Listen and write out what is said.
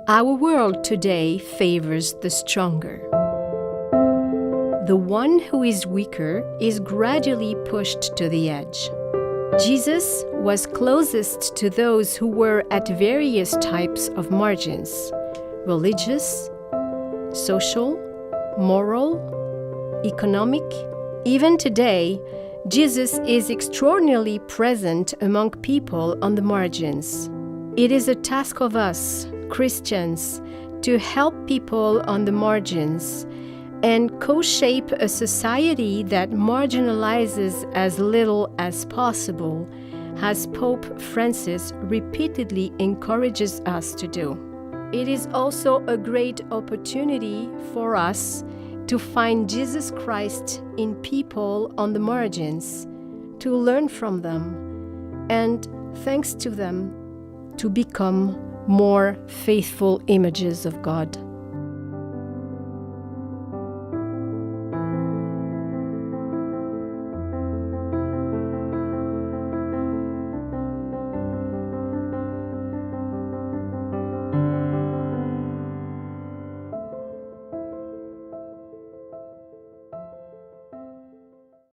Our world today favors the stronger. The one who is weaker is gradually pushed to the edge. Jesus was closest to those who were at various types of margins: religious, social, moral, economic. Even today, Jesus is extraordinarily present among people on the margins. It is a task of us, Christians, to help people on the margins and co-shape a society that marginalizes as little as possible, as Pope Francis repeatedly encourages us to do. It is also a great opportunity for us to find Jesus Christ in people on the margins, to learn from them, and thanks to them, to become more faithful images of God.